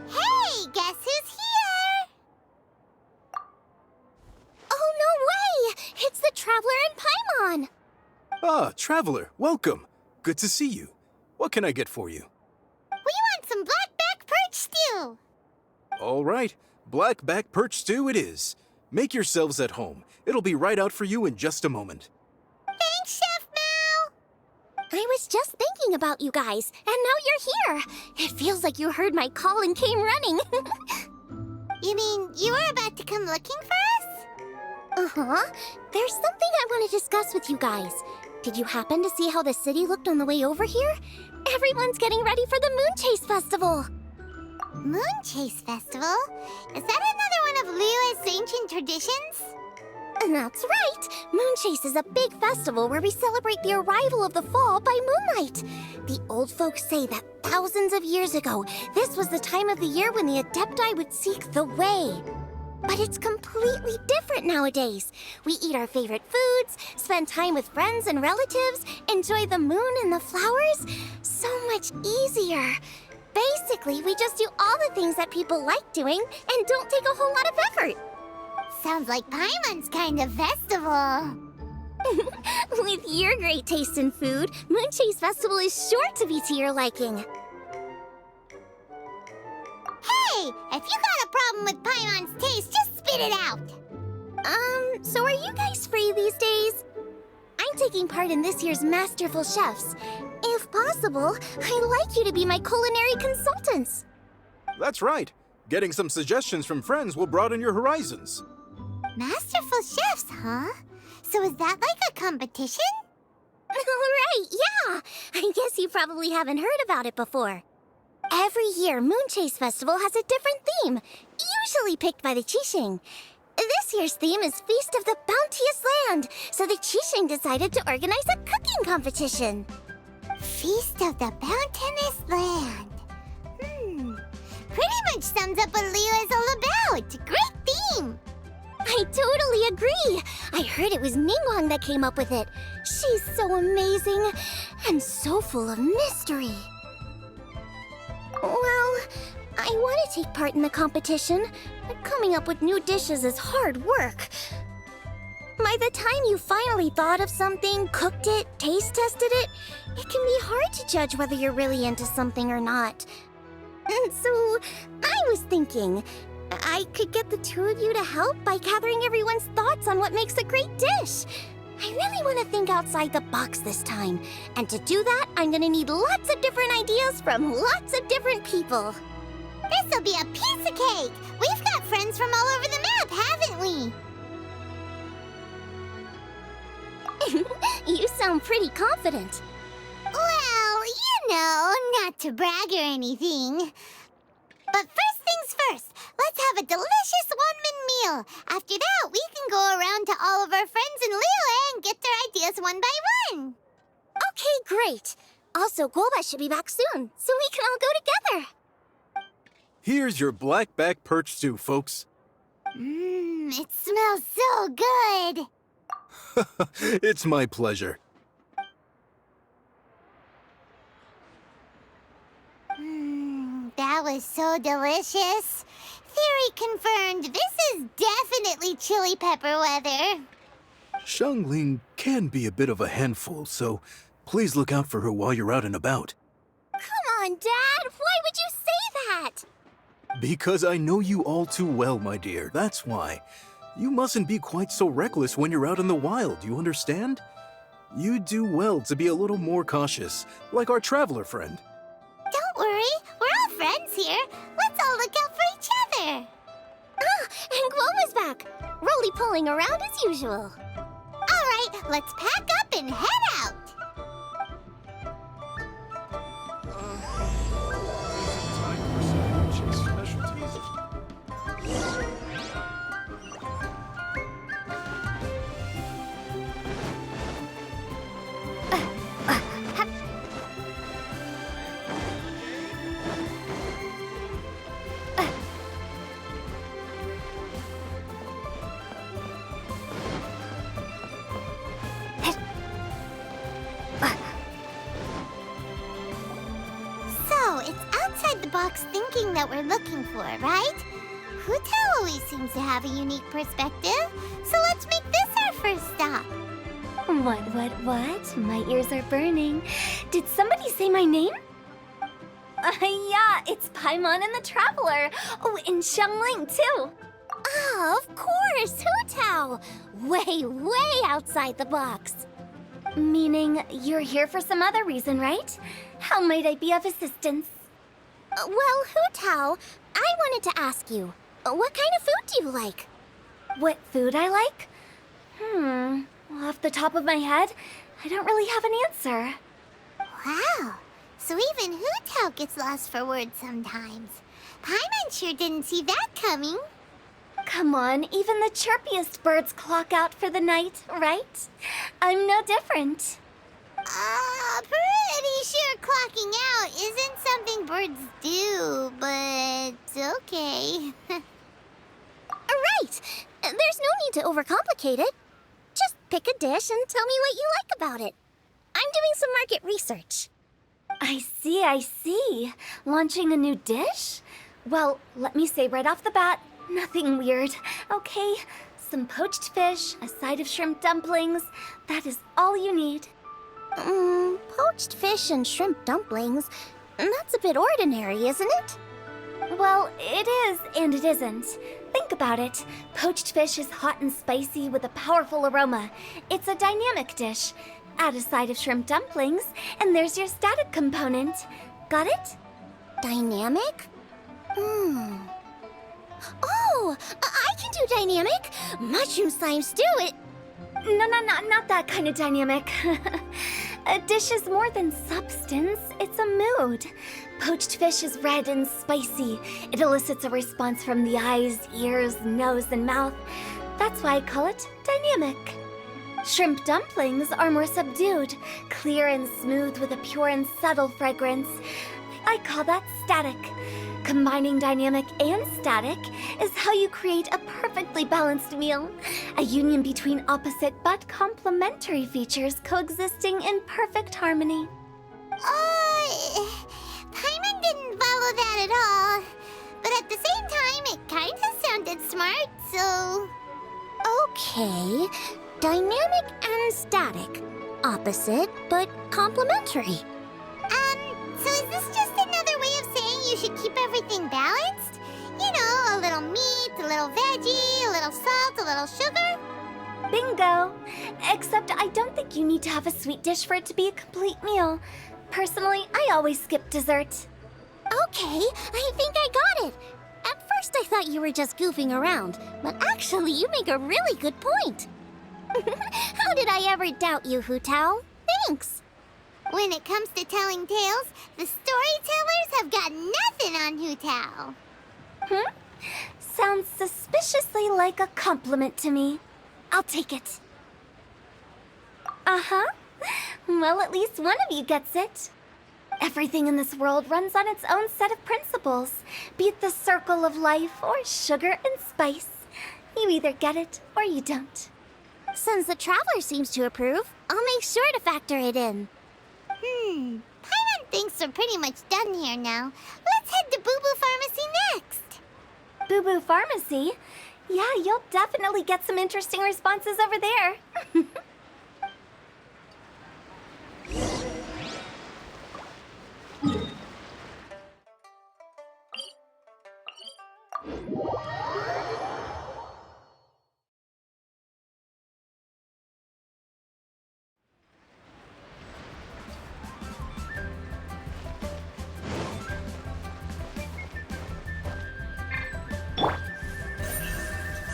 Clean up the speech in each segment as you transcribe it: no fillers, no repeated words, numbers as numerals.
Hey, guess who's here? Oh, no way! It's the Traveler and Paimon! Ah, Traveler, welcome. Good to see you. What can I get for you? We want some blackback perch stew! All right, blackback perch stew it is. Make yourselves at home. It'll be right out for you in just a moment. Thanks, Chef Mal! I was just thinking about you guys, and now you're here! It feels like you heard my call and came running. You mean you were about to come looking for us? Uh-huh. There's something I want to discuss with you guys. Did you happen to see how the city looked on the way over here? Everyone's getting ready for the Moonchase Festival. Moonchase Festival? Is that another one of liyue's ancient traditions? That's right! Moonchase is a big festival where we celebrate the arrival of the fall by moonlight. The old folks say that thousands of years ago, this was the time of the year when the Adepti would seek the way. But it's completely different nowadays. We eat our favorite foods, spend time with friends and relatives, enjoy the moon and the flowers. So much easier. Basically, we just do all the things that people like doing and don't take a whole lot of effort. Sounds like Paimon's kind of festival. With your great taste in food, Moonchase Festival is sure to be to your liking. Hey! If you got a problem with Paimon's taste, just spit it out! So are you guys free these days? I'm taking part in this year's Masterful Chefs. If possible, I'd like you to be my culinary consultants. That's right. Getting some suggestions from friends will broaden your horizons. Masterful Chefs, huh? So is that like a competition? Right, yeah! I guess you probably haven't heard about it before. Every year, Moonchase Festival has a different theme, usually picked by the G.I.X. This year's theme is Feast of the Bounteous Land, so the G.I.X. decided to organize a cooking competition. Feast of the Bounteous Land. Pretty much sums up what liyue is all about. Great theme! I totally agree. I heard it was Ningguang that came up with it. She's so amazing and so full of mystery. Well, I want to take part in the competition, but coming up with new dishes is hard work. By the time you finally thought of something, cooked it, taste tested it, it can be hard to judge whether you're really into something or not. And so, I was thinking, I could get the two of you to help by gathering everyone's thoughts on what makes a great dish. I really want to think outside the box this time. And to do that, I'm gonna need lots of different ideas from lots of different people. This'll be a piece of cake! We've got friends from all over the map, haven't we? You sound pretty confident. Well, you know, not to brag or anything. But first things first, let's have a delicious one-man meal. After that, we can go around to all of our friends in liyue and get their ideas one by one. Okay, great. Also, Golba should be back soon, so we can all go together. Here's your blackback perch stew, folks. It smells so good. It's my pleasure. That was so delicious. Theory confirmed, this is definitely chili pepper weather. Xiangling can be a bit of a handful, so please look out for her while you're out and about. Come on, Dad. Why would you say that? Because I know you all too well, my dear. That's why. You mustn't be quite so reckless when you're out in the wild, you understand? You do well to be a little more cautious, like our traveler friend. Don't worry. We're all friends here. Let's all look out for each other. Ah, and Gloma's back. Roly-poling around as usual. All right, let's pack up and head out. box thinking that we're looking for, right? Hu Tao always seems to have a unique perspective, so let's make this our first stop. What? My ears are burning. Did somebody say my name? Yeah, it's Paimon and the Traveler. Oh, and Xiangling, too. Oh, of course, Hu Tao! Way outside the box. Meaning you're here for some other reason, right? How might I be of assistance? Well, Hu Tao, I wanted to ask you, what kind of food do you like? What food I like? Off the top of my head, I don't really have an answer. Wow, so even Hu Tao gets lost for words sometimes. Paimon sure didn't see that coming. Come on, even the chirpiest birds clock out for the night, right? I'm no different. Pretty sure clocking out isn't something birds do, but okay. Right! There's no need to overcomplicate it. Just pick a dish and tell me what you like about it. I'm doing some market research. I see. Launching a new dish? Well, let me say right off the bat, nothing weird, okay? Some poached fish, a side of shrimp dumplings. That is all you need. Poached fish and shrimp dumplings? That's a bit ordinary, isn't it? Well, it is and it isn't. Think about it. Poached fish is hot and spicy with a powerful aroma. It's a dynamic dish. Add a side of shrimp dumplings, and there's your static component. Got it? Dynamic? Oh, I can do dynamic. Mushroom slime stew it. No, not that kind of dynamic. A dish is more than substance, it's a mood. Poached fish is red and spicy. It elicits a response from the eyes, ears, nose, and mouth. That's why I call it dynamic. Shrimp dumplings are more subdued, clear and smooth with a pure and subtle fragrance. I call that static. Combining dynamic and static is how you create a perfectly balanced meal. A union between opposite but complementary features coexisting in perfect harmony. Paimon didn't follow that at all. But at the same time, it kinda sounded smart, so... Okay, dynamic and static. Opposite, but complementary. So is this just another way of saying you should keep everything balanced? You know, a little meat, a little veggie, a little salt, a little sugar? Bingo! Except I don't think you need to have a sweet dish for it to be a complete meal. Personally, I always skip dessert. Okay, I think I got it. At first I thought you were just goofing around, but actually you make a really good point. How did I ever doubt you, Hu Tao? Thanks. When it comes to telling tales, the storytellers have got nothing on Hu Tao. Sounds suspiciously like a compliment to me. I'll take it. Uh-huh. Well, at least one of you gets it. Everything in this world runs on its own set of principles, be it the circle of life or sugar and spice. You either get it or you don't. Since the Traveler seems to approve, I'll make sure to factor it in. Paimon thinks we're pretty much done here now. Let's head to Boo Boo Pharmacy next. Boo Boo Pharmacy? Yeah, you'll definitely get some interesting responses over there.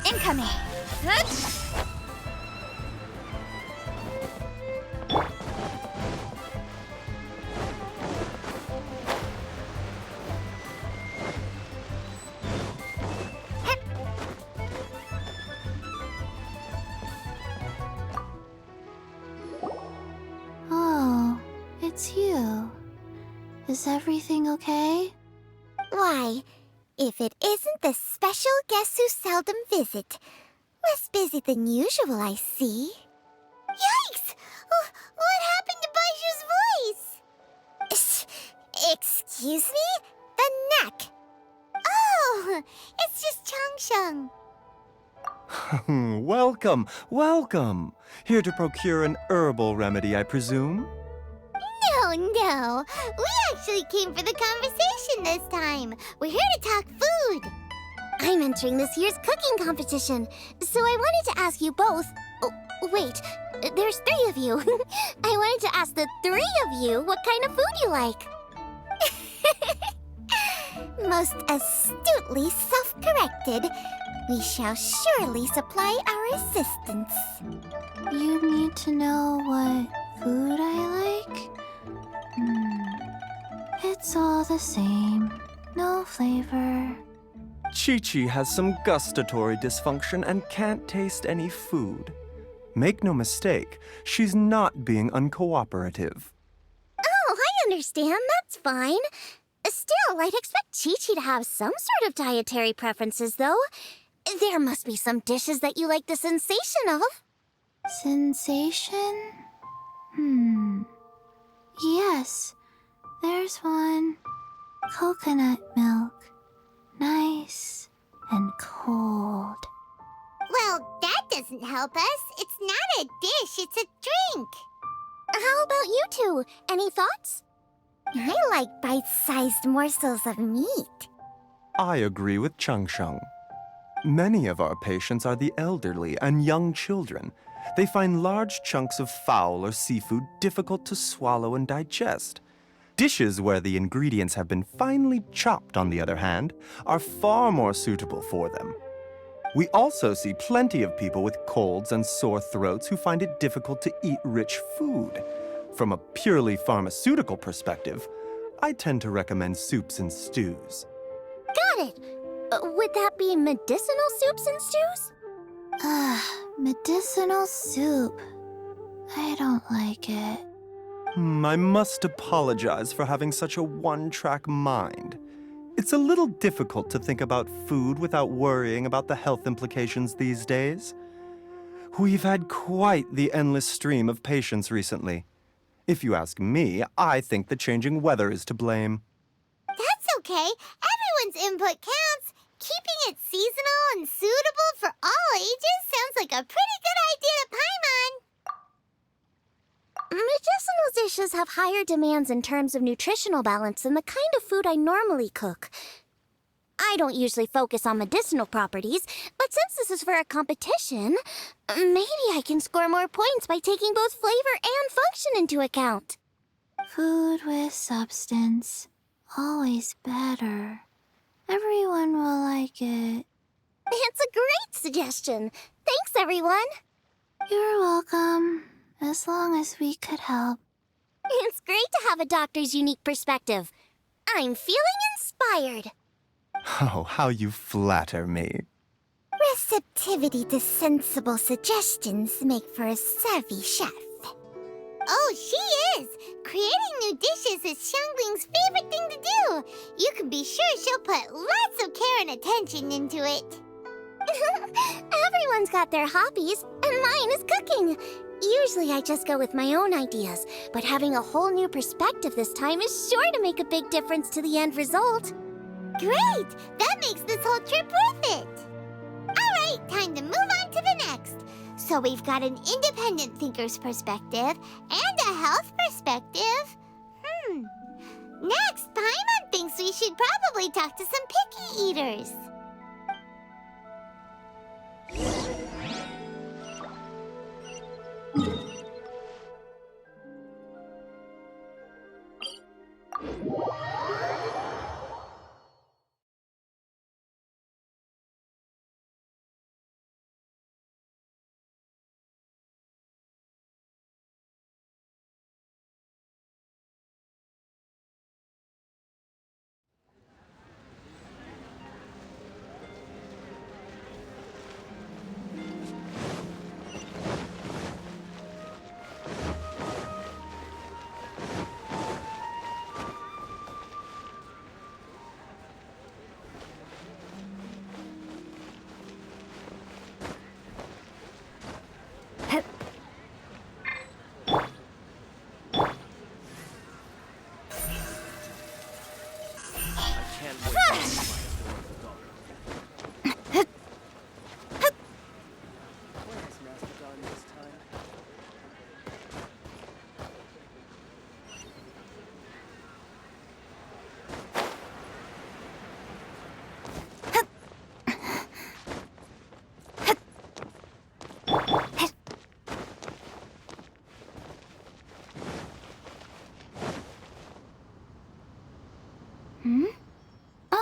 Incoming. Oh, it's you. Is everything okay? Why, if it isn't the special guest who seldom visit. Less busy than usual, I see. Yikes! What happened to Baishu's voice? Excuse me? The It's just Changsheng. Welcome, welcome. Here to procure an herbal remedy, I presume? No. We actually came for the conversation this time. We're here to talk food. I'm entering this year's cooking competition, so I wanted to ask you both. Oh, wait, there's 3 of you. I wanted to ask the 3 of you what kind of food you like. Most astutely self-corrected, we shall surely supply our assistance. You need to know what food I like? It's all the same. No flavor. Chi-Chi has some gustatory dysfunction and can't taste any food. Make no mistake, she's not being uncooperative. Oh, I understand. That's fine. Still, I'd expect Chi-Chi to have some sort of dietary preferences, though. There must be some dishes that you like the sensation of. Sensation? Yes, there's one. Coconut milk. Nice and cold. Well, that doesn't help us. It's not a dish, it's a drink. How about you two? Any thoughts? I like bite-sized morsels of meat. I agree with Changsheng. Many of our patients are the elderly and young children. They find large chunks of fowl or seafood difficult to swallow and digest. Dishes where the ingredients have been finely chopped, on the other hand, are far more suitable for them. We also see plenty of people with colds and sore throats who find it difficult to eat rich food. From a purely pharmaceutical perspective, I tend to recommend soups and stews. Got it. Would that be medicinal soups and stews? Medicinal soup. I don't like it. I must apologize for having such a one-track mind. It's a little difficult to think about food without worrying about the health implications these days. We've had quite the endless stream of patients recently. If you ask me, I think the changing weather is to blame. That's okay. Everyone's input counts. Keeping it seasonal and suitable for all ages sounds like a pretty good idea to Paimon. Medicinal dishes have higher demands in terms of nutritional balance than the kind of food I normally cook. I don't usually focus on medicinal properties, but since this is for a competition, maybe I can score more points by taking both flavor and function into account. Food with substance. Always better. Everyone will like it. It's a great suggestion. Thanks, everyone. You're welcome. As long as we could help. It's great to have a doctor's unique perspective. I'm feeling inspired. Oh, how you flatter me. Receptivity to sensible suggestions make for a savvy chef. Oh, she is! Creating new dishes is Xiangling's favorite thing to do. You can be sure she'll put lots of care and attention into it. Everyone's got their hobbies, and mine is cooking. Usually I just go with my own ideas, but having a whole new perspective this time is sure to make a big difference to the end result. Great! That makes this whole trip worth it! Alright, time to move on to the next. So we've got an independent thinker's perspective and a health perspective. Next, Paimon thinks we should probably talk to some picky eaters.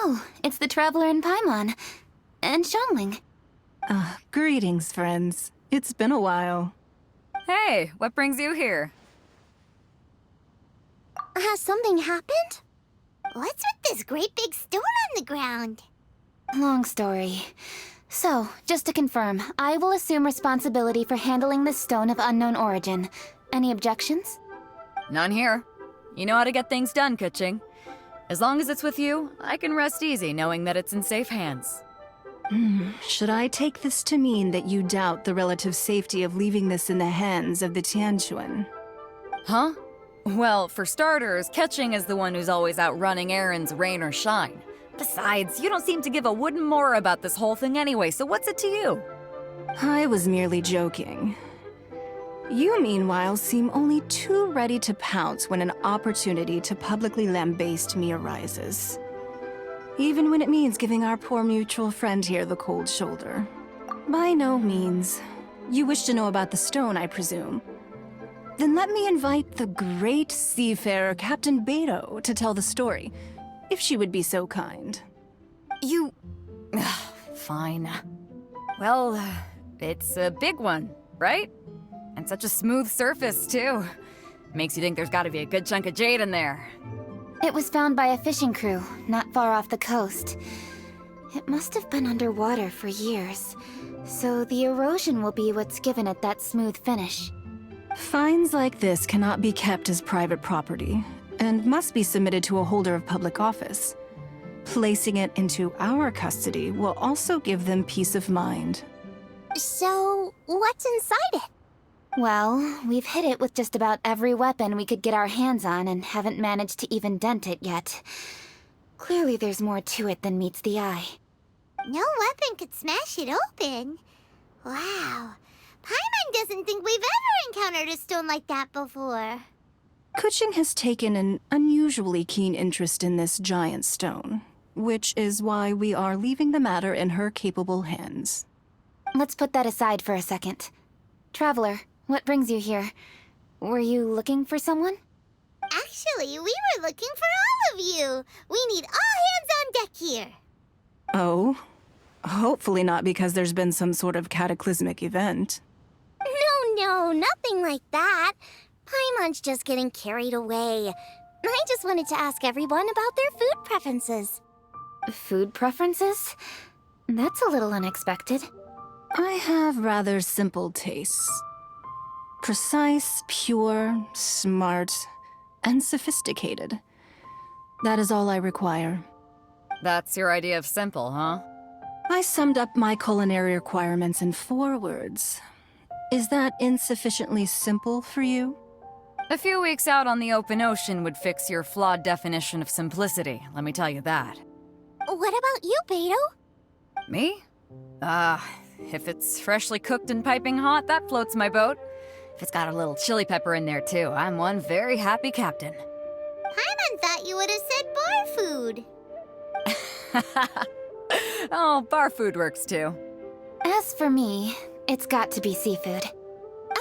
Oh, it's the Traveler and Paimon. And Xiangling. Greetings, friends. It's been a while. Hey, what brings you here? Has something happened? What's with this great big stone on the ground? Long story. So, just to confirm, I will assume responsibility for handling this stone of unknown origin. Any objections? None here. You know how to get things done, Kuching. As long as it's with you, I can rest easy knowing that it's in safe hands. Should I take this to mean that you doubt the relative safety of leaving this in the hands of the Tianquan? Huh? Well, for starters, Kuching is the one who's always out running errands, rain or shine. Besides, you don't seem to give a wooden more about this whole thing anyway, so what's it to you? I was merely joking. You, meanwhile, seem only too ready to pounce when an opportunity to publicly lambaste me arises. Even when it means giving our poor mutual friend here the cold shoulder. By no means. You wish to know about the stone, I presume. Then let me invite the great seafarer Captain Beto to tell the story, if she would be so kind. You... Fine. Well, it's a big one, right? And such a smooth surface, too. Makes you think there's gotta be a good chunk of jade in there. It was found by a fishing crew, not far off the coast. It must have been underwater for years, so the erosion will be what's given it that smooth finish. Finds like this cannot be kept as private property, and must be submitted to a holder of public office. Placing it into our custody will also give them peace of mind. So, what's inside it? Well, we've hit it with just about every weapon we could get our hands on and haven't managed to even dent it yet. Clearly there's more to it than meets the eye. No weapon could smash it open. Wow. Paimon doesn't think we've ever encountered a stone like that before. Kuching has taken an unusually keen interest in this giant stone, which is why we are leaving the matter in her capable hands. Let's put that aside for a second. Traveler, what brings you here? Were you looking for someone? Actually, we were looking for all of you. We need all hands on deck here. Oh? Hopefully not because there's been some sort of cataclysmic event. No, nothing like that. Paimon's just getting carried away. I just wanted to ask everyone about their food preferences. Food preferences? That's a little unexpected. I have rather simple tastes. Precise, pure, smart, and sophisticated. That is all I require. That's your idea of simple, huh? I summed up my culinary requirements in 4 words. Is that insufficiently simple for you? A few weeks out on the open ocean would fix your flawed definition of simplicity, let me tell you that. What about you, Beto? Me? If it's freshly cooked and piping hot, that floats my boat. If it's got a little chili pepper in there too, I'm one very happy captain. Paimon thought you would have said bar food. Oh, bar food works too. As for me, it's got to be seafood.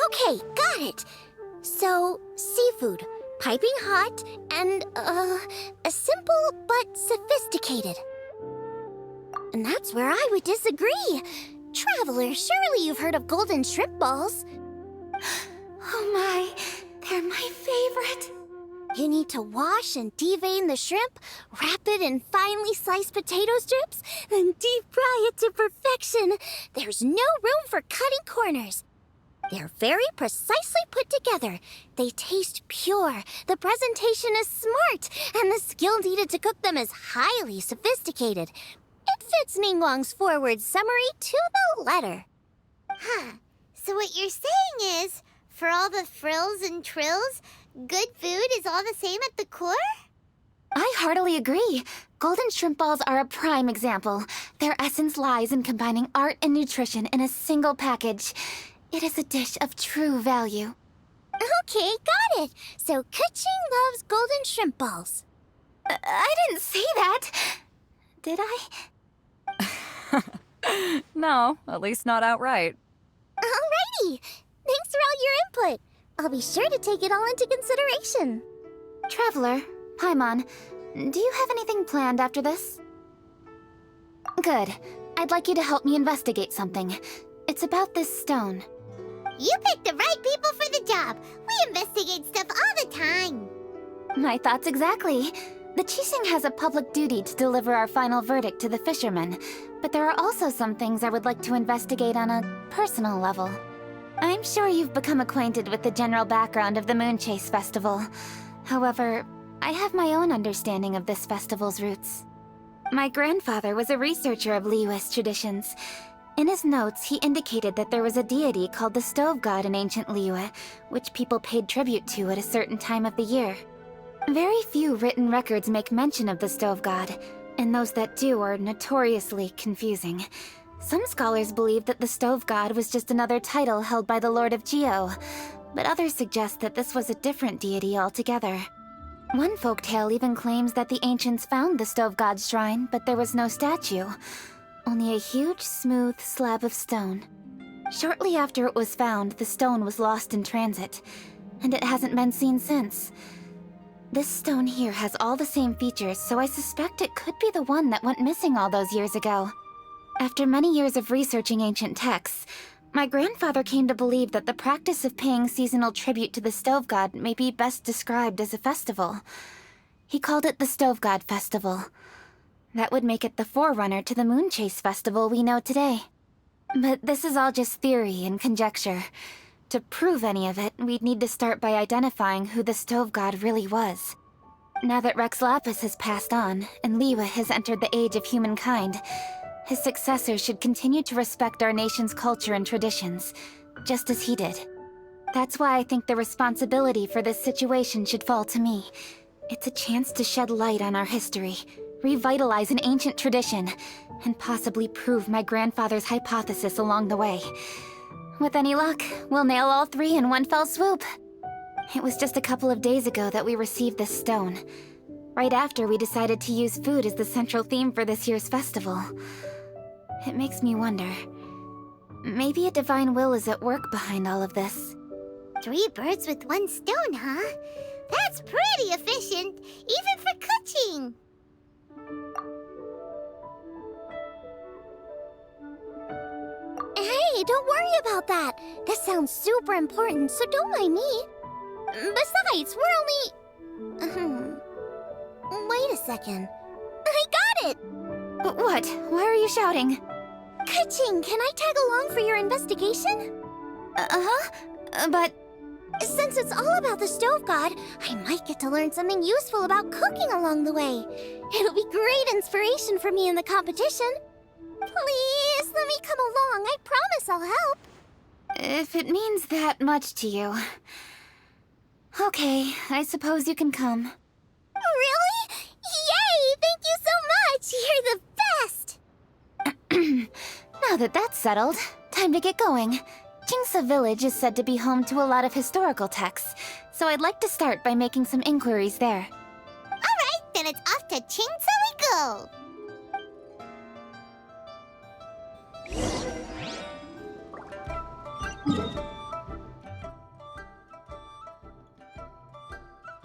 Okay, got it. So, seafood, piping hot, and, simple but sophisticated. And that's where I would disagree. Traveler, surely you've heard of golden shrimp balls. Oh my, they're my favorite. You need to wash and devein the shrimp, wrap it in finely sliced potato strips, then deep fry it to perfection. There's no room for cutting corners. They're very precisely put together. They taste pure, the presentation is smart, and the skill needed to cook them is highly sophisticated. It fits Ningguang's forward summary to the letter. Huh. So what you're saying is, for all the frills and trills, good food is all the same at the core? I heartily agree. Golden shrimp balls are a prime example. Their essence lies in combining art and nutrition in a single package. It is a dish of true value. Okay, got it. So Kuching loves golden shrimp balls. I didn't say that. Did I? No, at least not outright. Alrighty. Thanks for all your input. I'll be sure to take it all into consideration. Traveler, Paimon, do you have anything planned after this? Good. I'd like you to help me investigate something. It's about this stone. You picked the right people for the job. We investigate stuff all the time. My thoughts exactly. The G.I.X has a public duty to deliver our final verdict to the fishermen, but there are also some things I would like to investigate on a personal level. I'm sure you've become acquainted with the general background of the Moonchase festival. However, I have my own understanding of this festival's roots. My grandfather was a researcher of liyue's traditions. In his notes, he indicated that there was a deity called the Stove God in ancient Liyue, which people paid tribute to at a certain time of the year. Very few written records make mention of the Stove God, and those that do are notoriously confusing. Some scholars believe that the Stove God was just another title held by the Lord of Geo, but others suggest that this was a different deity altogether. One folktale even claims that the ancients found the Stove God's shrine, but there was no statue, only a huge, smooth slab of stone. Shortly after it was found, the stone was lost in transit, and it hasn't been seen since. This stone here has all the same features, so I suspect it could be the one that went missing all those years ago. After many years of researching ancient texts, my grandfather came to believe that the practice of paying seasonal tribute to the Stove God may be best described as a festival. He called it the Stove God Festival. That would make it the forerunner to the Moonchase festival we know today. But this is all just theory and conjecture. To prove any of it, we'd need to start by identifying who the Stove God really was. Now that Rex Lapis has passed on, and Liyue has entered the age of humankind, his successors should continue to respect our nation's culture and traditions, just as he did. That's why I think the responsibility for this situation should fall to me. It's a chance to shed light on our history, revitalize an ancient tradition, and possibly prove my grandfather's hypothesis along the way. With any luck, we'll nail all three in one fell swoop. It was just a couple of days ago that we received this stone, right after we decided to use food as the central theme for this year's festival. It makes me wonder, maybe a divine will is at work behind all of this. 3 birds with 1 stone, huh? That's pretty efficient, even for cooking. Hey, don't worry about that. This sounds super important, so don't mind me. Besides, we're only... Wait a second. I got it! What? Why are you shouting? Ka-ching, can I tag along for your investigation? But... Since it's all about the Stove God, I might get to learn something useful about cooking along the way. It'll be great inspiration for me in the competition. Please, let me come along. I promise I'll help. if it means that much to you... Okay, I suppose you can come. Really? Yay! Thank you so much! You're the best! Now that that's settled, time to get going. Jingsa Village is said to be home to a lot of historical texts, so I'd like to start by making some inquiries there. All right, then it's off to Chingsa we go.